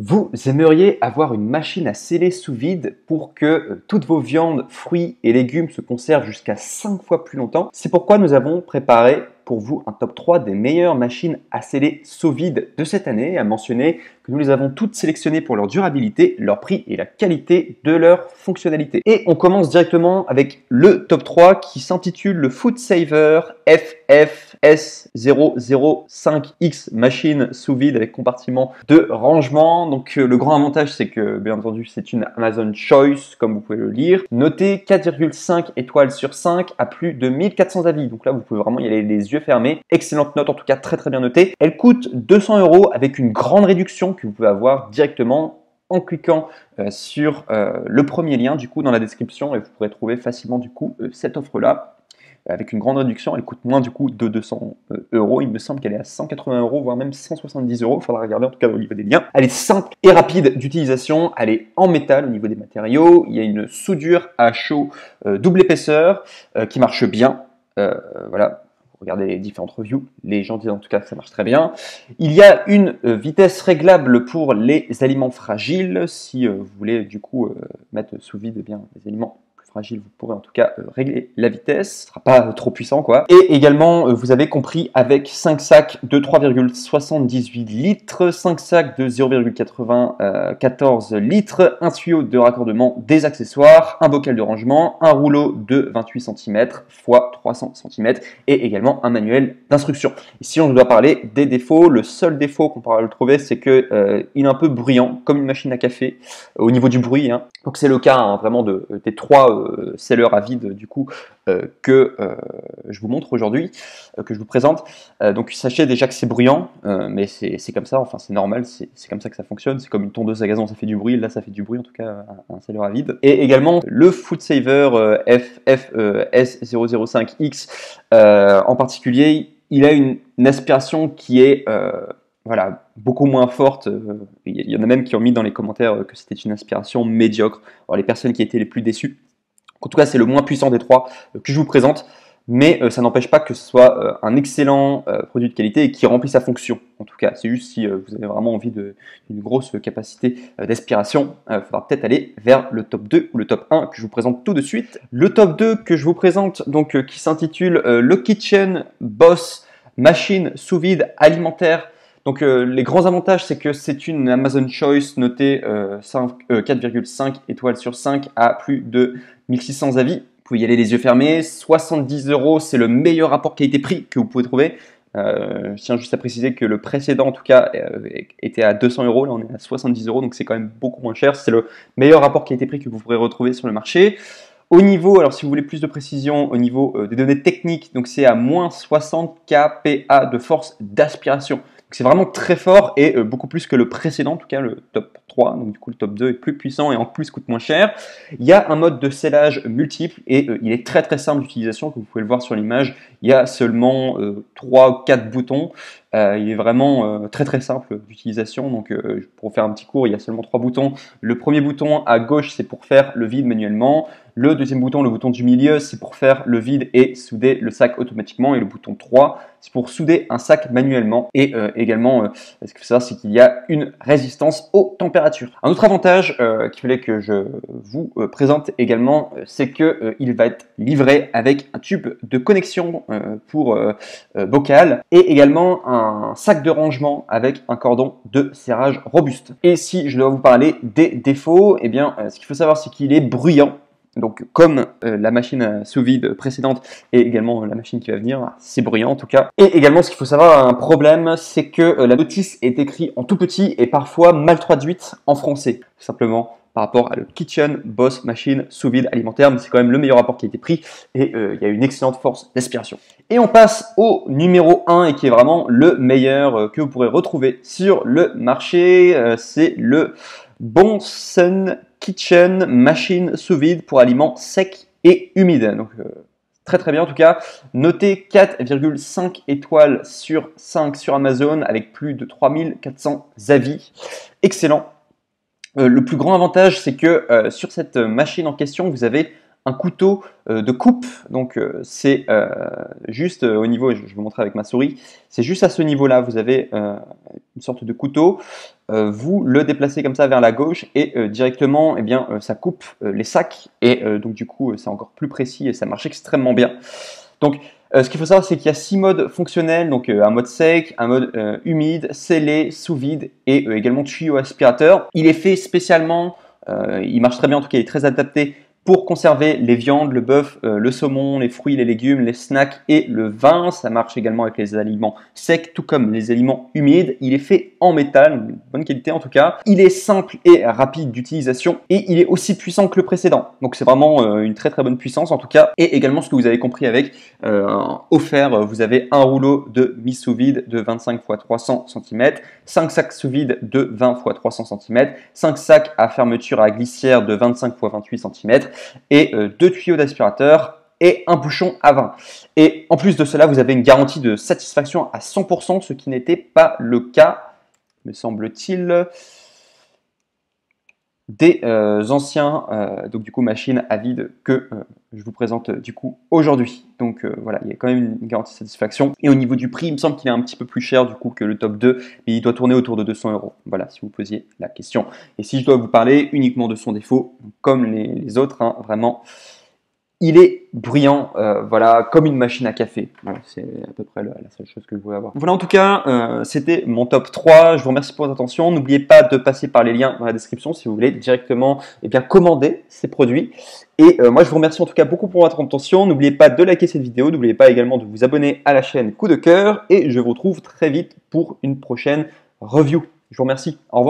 Vous aimeriez avoir une machine à sceller sous vide pour que toutes vos viandes, fruits et légumes se conservent jusqu'à 5 fois plus longtemps. C'est pourquoi nous avons préparé pour vous un top 3 des meilleures machines à sceller sous vide de cette année. À mentionner que nous les avons toutes sélectionnées pour leur durabilité, leur prix et la qualité de leur fonctionnalité. Et on commence directement avec le top 3 qui s'intitule le Food Saver FFS005X machine sous vide avec compartiment de rangement. Donc le grand avantage, c'est que bien entendu c'est une Amazon Choice comme vous pouvez le lire, notée 4,5 étoiles sur 5 à plus de 1400 avis. Donc là vous pouvez vraiment y aller les yeux fermés. Excellente note, en tout cas très bien notée. Elle coûte 200 € avec une grande réduction que vous pouvez avoir directement en cliquant sur le premier lien du coup dans la description, et vous pourrez trouver facilement du coup cette offre là avec une grande réduction. Elle coûte moins du coup de 200 €. Il me semble qu'elle est à 180 €, voire même 170 €. Il faudra regarder en tout cas au niveau des liens. Elle est simple et rapide d'utilisation. Elle est en métal au niveau des matériaux. Il y a une soudure à chaud double épaisseur qui marche bien. Voilà. Regardez les différentes reviews, les gens disent en tout cas que ça marche très bien. Il y a une vitesse réglable pour les aliments fragiles. Si vous voulez du coup mettre sous vide les aliments fragile, vous pourrez en tout cas régler la vitesse, ce ne sera pas trop puissant quoi. Et également, vous avez compris avec 5 sacs de 3,78 litres, 5 sacs de 0,94 litres, un tuyau de raccordement, des accessoires, un bocal de rangement, un rouleau de 28 cm x 300 cm et également un manuel d'instruction. Ici, on doit parler des défauts. Le seul défaut qu'on pourra le trouver, c'est qu'il est un peu bruyant, comme une machine à café, au niveau du bruit. Hein. Donc c'est le cas vraiment des trois sellers à vide du coup que je vous montre aujourd'hui, que je vous présente. Donc sachez déjà que c'est bruyant, mais c'est comme ça, enfin c'est normal, c'est comme ça que ça fonctionne. C'est comme une tondeuse à gazon, ça fait du bruit, là ça fait du bruit en tout cas, un seller à vide. Et également le Food Saver FFS005X en particulier, il a une aspiration qui est voilà, beaucoup moins forte. Il y en a même qui ont mis dans les commentaires que c'était une aspiration médiocre. Alors, les personnes qui étaient les plus déçues. En tout cas, c'est le moins puissant des trois que je vous présente. Mais ça n'empêche pas que ce soit un excellent produit de qualité et qui remplit sa fonction. En tout cas, c'est juste si vous avez vraiment envie d'une grosse capacité d'aspiration, il faudra peut-être aller vers le top 2 ou le top 1 que je vous présente tout de suite. Le top 2 que je vous présente, donc qui s'intitule le Kitchen Boss Machine sous vide alimentaire. Donc les grands avantages, c'est que c'est une Amazon Choice notée 4,5 étoiles sur 5 à plus de 1600 avis. Vous pouvez y aller les yeux fermés. 70 €, c'est le meilleur rapport qualité-prix que vous pouvez trouver. Je tiens juste à préciser que le précédent, en tout cas, était à 200 €. Là, on est à 70 €, donc c'est quand même beaucoup moins cher. C'est le meilleur rapport qualité-prix que vous pourrez retrouver sur le marché. Au niveau, alors si vous voulez plus de précision, au niveau des données techniques, donc c'est à moins 60 kPa de force d'aspiration. C'est vraiment très fort et beaucoup plus que le précédent, en tout cas le top 3. Donc du coup le top 2 est plus puissant et en plus coûte moins cher. Il y a un mode de scellage multiple et il est très simple d'utilisation, comme vous pouvez le voir sur l'image. Il y a seulement 3 ou 4 boutons. Il est vraiment très simple d'utilisation. Donc pour faire un petit cours, il y a seulement 3 boutons. Le premier bouton à gauche, c'est pour faire le vide manuellement. Le deuxième bouton, le bouton du milieu, c'est pour faire le vide et souder le sac automatiquement. Et le bouton 3, c'est pour souder un sac manuellement. Et également, ce qu'il faut savoir, c'est qu'il y a une résistance aux températures. Un autre avantage qu'il fallait que je vous présente également, c'est qu'il va être livré avec un tube de connexion pour bocal et également un sac de rangement avec un cordon de serrage robuste. Et si je dois vous parler des défauts, eh bien, ce qu'il faut savoir, c'est qu'il est bruyant. Donc comme la machine sous vide précédente et également la machine qui va venir, c'est bruyant en tout cas. Et également ce qu'il faut savoir, un problème, c'est que la notice est écrite en tout petit et parfois mal traduite en français, tout simplement par rapport à le Kitchen Boss Machine sous vide alimentaire, mais c'est quand même le meilleur rapport qui a été pris et il y a une excellente force d'aspiration. Et on passe au numéro 1 et qui est vraiment le meilleur que vous pourrez retrouver sur le marché, c'est le Bonsun Kitchen Machine sous vide pour aliments secs et humides. Donc très bien en tout cas. Noté 4,5 étoiles sur 5 sur Amazon avec plus de 3400 avis. Excellent. Le plus grand avantage, c'est que sur cette machine en question, vous avez un couteau de coupe. Donc c'est juste au niveau, je vais vous montrer avec ma souris, c'est juste à ce niveau-là, vous avez une sorte de couteau. Vous le déplacez comme ça vers la gauche et directement, eh bien, ça coupe les sacs et donc du coup, c'est encore plus précis et ça marche extrêmement bien. Donc, ce qu'il faut savoir, c'est qu'il y a 6 modes fonctionnels, donc un mode sec, un mode humide, scellé, sous vide et également tuyau aspirateur. Il est fait spécialement, il marche très bien, en tout cas, il est très adapté pour conserver les viandes, le bœuf, le saumon, les fruits, les légumes, les snacks et le vin. Ça marche également avec les aliments secs, tout comme les aliments humides. Il est fait en métal, de bonne qualité en tout cas. Il est simple et rapide d'utilisation et il est aussi puissant que le précédent. Donc c'est vraiment une très très bonne puissance en tout cas. Et également ce que vous avez compris avec offert, vous avez un rouleau de mise sous vide de 25 x 300 cm, 5 sacs sous vide de 20 x 300 cm, 5 sacs à fermeture à glissière de 25 x 28 cm, et 2 tuyaux d'aspirateur et un bouchon à vin. Et en plus de cela, vous avez une garantie de satisfaction à 100%, ce qui n'était pas le cas, me semble-t-il, des anciens donc du coup machines à vide que je vous présente du coup aujourd'hui. Donc voilà, il y a quand même une garantie de satisfaction. Et au niveau du prix, il me semble qu'il est un petit peu plus cher du coup que le top 2, mais il doit tourner autour de 200 €. Voilà, si vous posiez la question. Et si je dois vous parler uniquement de son défaut, comme les autres, hein, vraiment, il est bruyant, voilà, comme une machine à café. Voilà, c'est à peu près la seule chose que je voulais avoir. Voilà, en tout cas, c'était mon top 3. Je vous remercie pour votre attention. N'oubliez pas de passer par les liens dans la description si vous voulez directement bien, commander ces produits. Et moi, je vous remercie en tout cas beaucoup pour votre attention. N'oubliez pas de liker cette vidéo. N'oubliez pas également de vous abonner à la chaîne Coup de Cœur. Et je vous retrouve très vite pour une prochaine review. Je vous remercie. Au revoir.